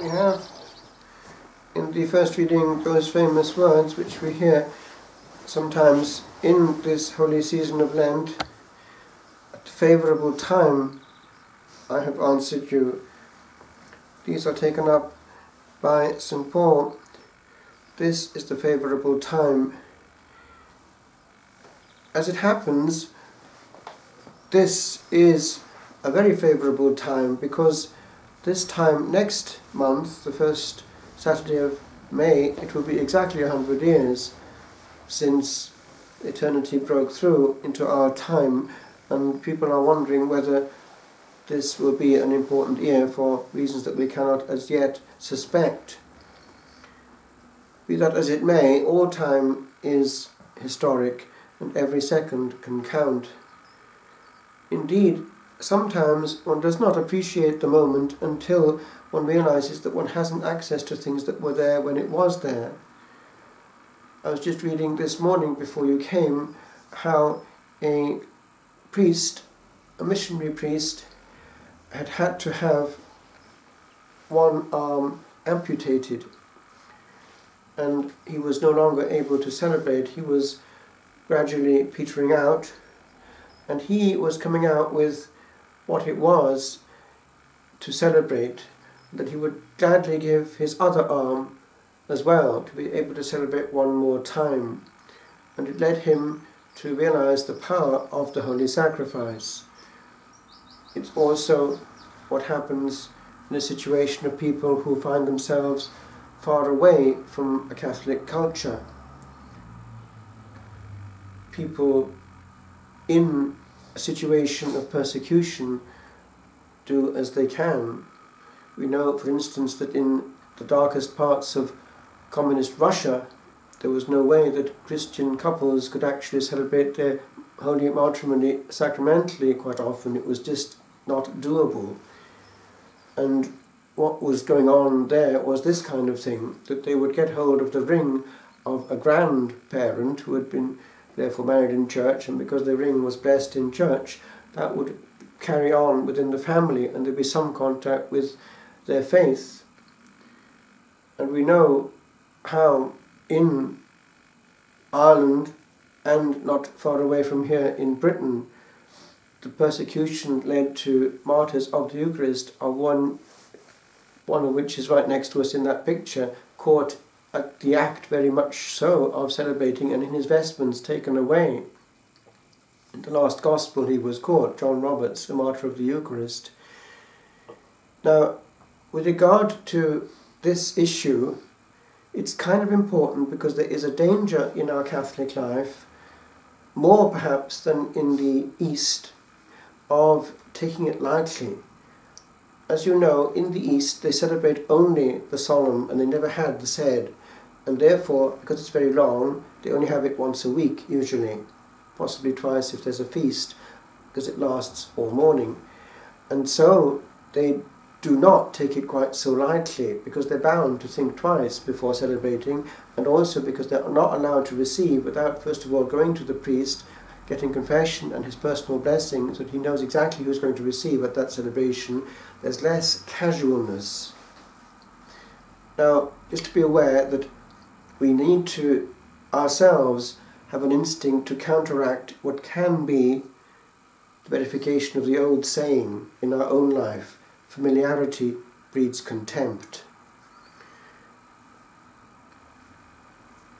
We have in the first reading those famous words which we hear sometimes in this holy season of Lent. At favourable time I have answered you. These are taken up by St. Paul. This is the favourable time. As it happens, this is a very favourable time because this time next month, the first Saturday of May, it will be exactly 100 years since eternity broke through into our time, and people are wondering whether this will be an important year for reasons that we cannot as yet suspect. Be that as it may, all time is historic and every second can count. Indeed, sometimes one does not appreciate the moment until one realizes that one hasn't access to things that were there when it was there. I was just reading this morning before you came how a priest, a missionary priest, had to have one arm amputated, and he was no longer able to celebrate. He was gradually petering out, and he was coming out with what it was to celebrate, that he would gladly give his other arm as well to be able to celebrate one more time. And it led him to realize the power of the Holy Sacrifice. It's also what happens in a situation of people who find themselves far away from a Catholic culture. People in a situation of persecution do as they can. We know, for instance, that in the darkest parts of communist Russia, there was no way that Christian couples could actually celebrate their holy matrimony sacramentally. Quite often it was just not doable. And what was going on there was this kind of thing, that they would get hold of the ring of a grandparent who had been therefore married in church, and because the ring was blessed in church, that would carry on within the family and there'd be some contact with their faith. And we know how in Ireland and not far away from here in Britain, the persecution led to martyrs of the Eucharist, of one of which is right next to us in that picture, caught at the act very much so of celebrating and in his vestments taken away. In the last Gospel he was caught, John Roberts, a martyr of the Eucharist. Now, with regard to this issue, it's kind of important because there is a danger in our Catholic life, more perhaps than in the East, of taking it lightly. As you know, in the East they celebrate only the solemn and they never had the sed, and therefore, because it's very long, they only have it once a week usually, possibly twice if there's a feast, because it lasts all morning. And so they do not take it quite so lightly, because they're bound to think twice before celebrating, and also because they're not allowed to receive without first of all going to the priest, getting confession and his personal blessing, so that he knows exactly who's going to receive at that celebration. There's less casualness. Now, just to be aware that we need to ourselves have an instinct to counteract what can be the verification of the old saying in our own life: familiarity breeds contempt.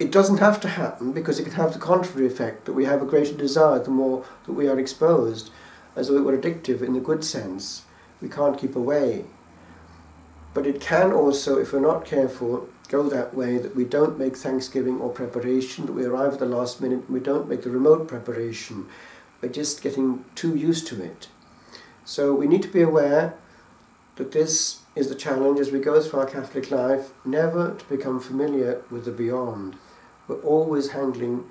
It doesn't have to happen, because it can have the contrary effect, that we have a greater desire the more that we are exposed, as though it were addictive in the good sense. We can't keep away. But it can also, if we're not careful, go that way, that we don't make thanksgiving or preparation, that we arrive at the last minute and we don't make the remote preparation. We're just getting too used to it. So we need to be aware that this is the challenge as we go through our Catholic life, never to become familiar with the beyond. We're always handling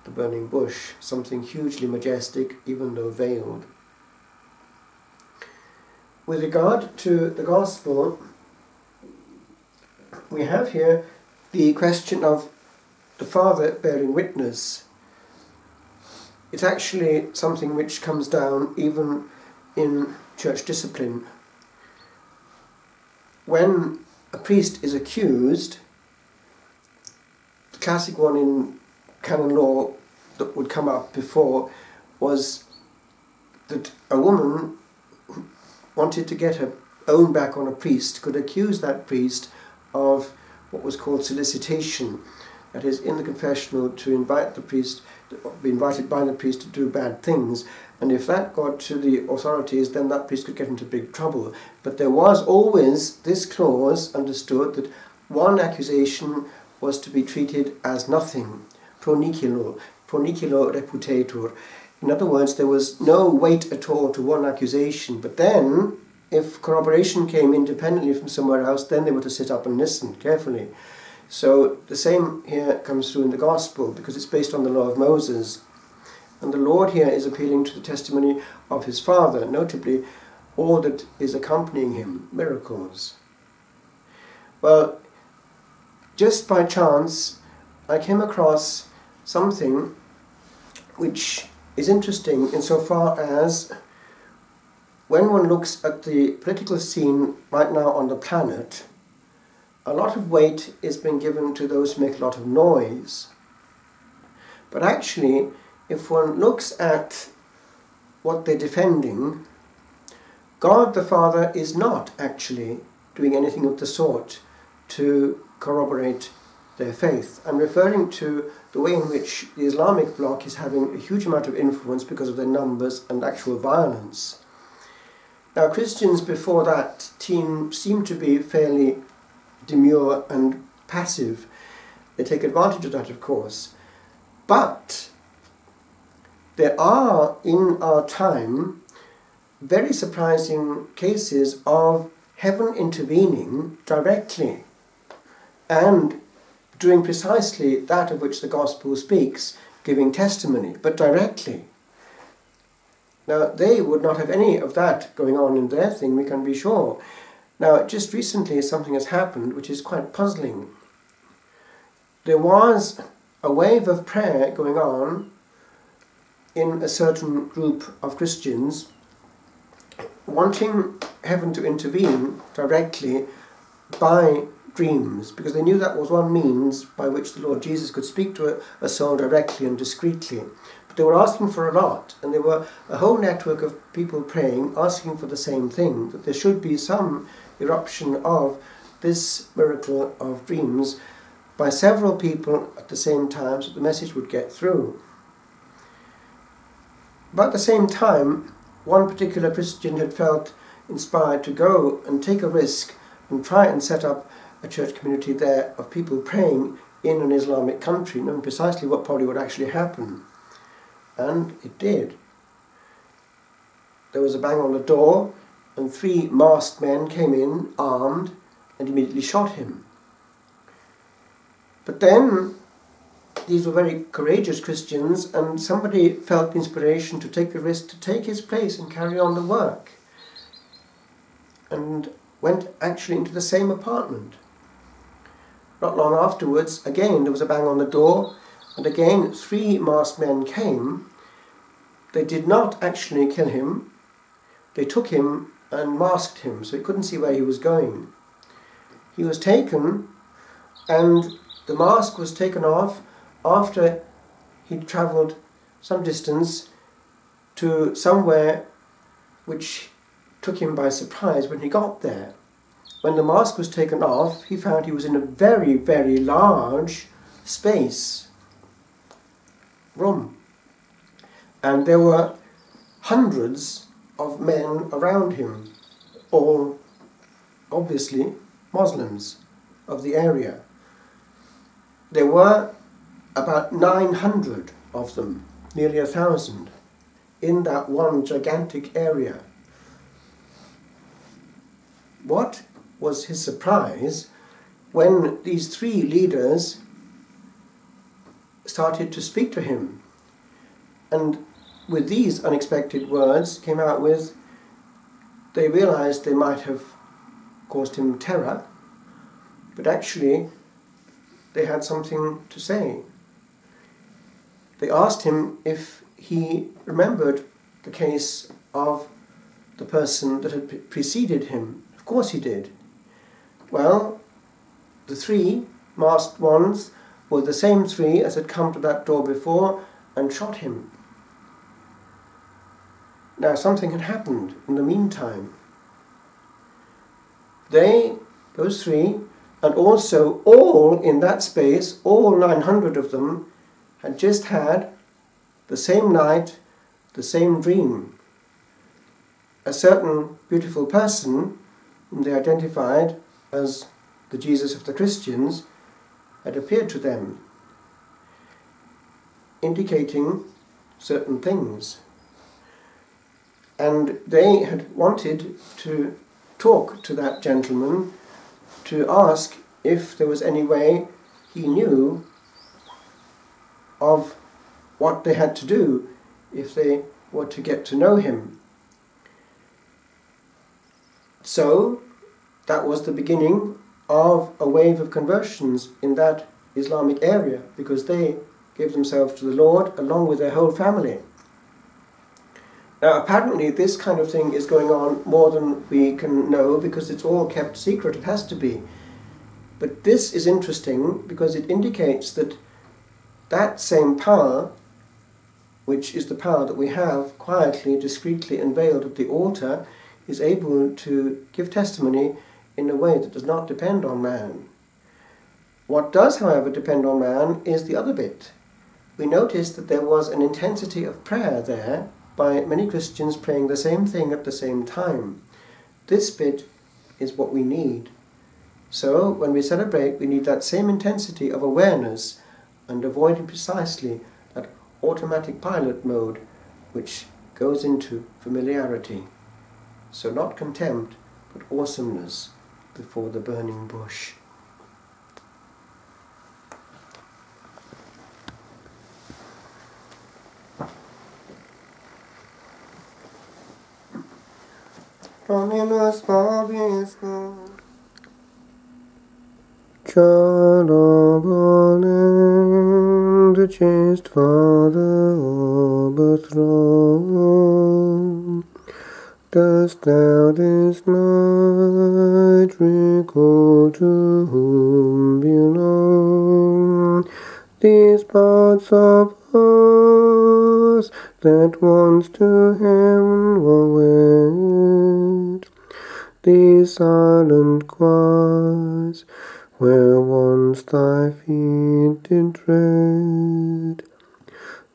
the burning bush, something hugely majestic, even though veiled. With regard to the Gospel, we have here the question of the Father bearing witness. It's actually something which comes down even in church discipline. When a priest is accused, the classic one in canon law that would come up before was that a woman wanted to get her own back on a priest, could accuse that priest of what was called solicitation, that is, in the confessional, to invite the priest, be invited by the priest to do bad things, and if that got to the authorities, then that priest could get into big trouble. But there was always this clause understood that one accusation was to be treated as nothing, pro nihilo reputator. In other words, there was no weight at all to one accusation, but then, if corroboration came independently from somewhere else, then they were to sit up and listen carefully. So the same here comes through in the Gospel, because it's based on the law of Moses. And the Lord here is appealing to the testimony of his Father, notably all that is accompanying him, miracles. Well, just by chance, I came across something which is interesting insofar as when one looks at the political scene right now on the planet, a lot of weight is being given to those who make a lot of noise. But actually, if one looks at what they're defending, God the Father is not actually doing anything of the sort to corroborate their faith. I'm referring to the way in which the Islamic bloc is having a huge amount of influence because of their numbers and actual violence. Now, Christians before that seem to be fairly demure and passive. They take advantage of that, of course. But there are, in our time, very surprising cases of heaven intervening directly and doing precisely that of which the Gospel speaks, giving testimony, but directly. Now, they would not have any of that going on in their thing, we can be sure. Now, just recently something has happened which is quite puzzling. There was a wave of prayer going on in a certain group of Christians wanting heaven to intervene directly by dreams, because they knew that was one means by which the Lord Jesus could speak to a soul directly and discreetly. But they were asking for a lot, and there were a whole network of people praying, asking for the same thing, that there should be some eruption of this miracle of dreams by several people at the same time, so the message would get through. But at the same time, one particular Christian had felt inspired to go and take a risk and try and set up a church community there of people praying in an Islamic country, knowing precisely what probably would actually happen. And it did. There was a bang on the door, and 3 masked men came in, armed, and immediately shot him. But then, these were very courageous Christians, and somebody felt the inspiration to take the risk to take his place and carry on the work, and went actually into the same apartment. Not long afterwards, again there was a bang on the door, and again 3 masked men came. They did not actually kill him. They took him and masked him, so he couldn't see where he was going. He was taken, and the mask was taken off after he'd travelled some distance to somewhere which took him by surprise when he got there. When the mask was taken off, he found he was in a very, very large space, room. And there were hundreds of men around him, all obviously Muslims of the area. There were about 900 of them, nearly 1,000, in that one gigantic area. What was his surprise when these 3 leaders started to speak to him, and with these unexpected words came out with, they realized they might have caused him terror, but actually they had something to say. They asked him if he remembered the case of the person that had preceded him. Of course he did. Well, the three masked ones were the same three as had come to that door before and shot him. Now something had happened in the meantime. Those three, and also all in that space, all 900 of them, had just had the same night, the same dream. A certain beautiful person, whom they identified as the Jesus of the Christians, had appeared to them, indicating certain things. And they had wanted to talk to that gentleman to ask if there was any way he knew of what they had to do if they were to get to know him. So that was the beginning of a wave of conversions in that Islamic area, because they gave themselves to the Lord along with their whole family. Now apparently this kind of thing is going on more than we can know, because it's all kept secret, it has to be. But this is interesting because it indicates that that same power, which is the power that we have quietly, discreetly unveiled at the altar, is able to give testimony in a way that does not depend on man. What does, however, depend on man is the other bit. We noticed that there was an intensity of prayer there by many Christians praying the same thing at the same time. This bit is what we need. So when we celebrate, we need that same intensity of awareness and avoiding precisely that automatic pilot mode which goes into familiarity. So not contempt, but awesomeness before the burning bush. Dominus vobiscum. Child of all land, the chaste Father of the throne, dost thou this night recall to whom belong these parts of us that once to heaven were wed, these silent choirs where once thy feet did tread?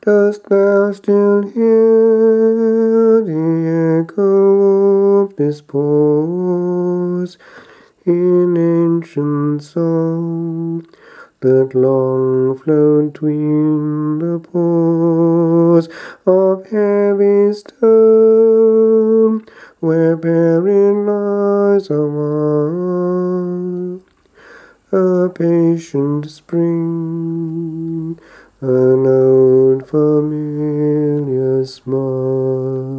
Dost thou still hear the echo of this pause in ancient song that long flowed 'tween the pores of heavy stone, where buried lies awhile a patient spring, an old familiar smile?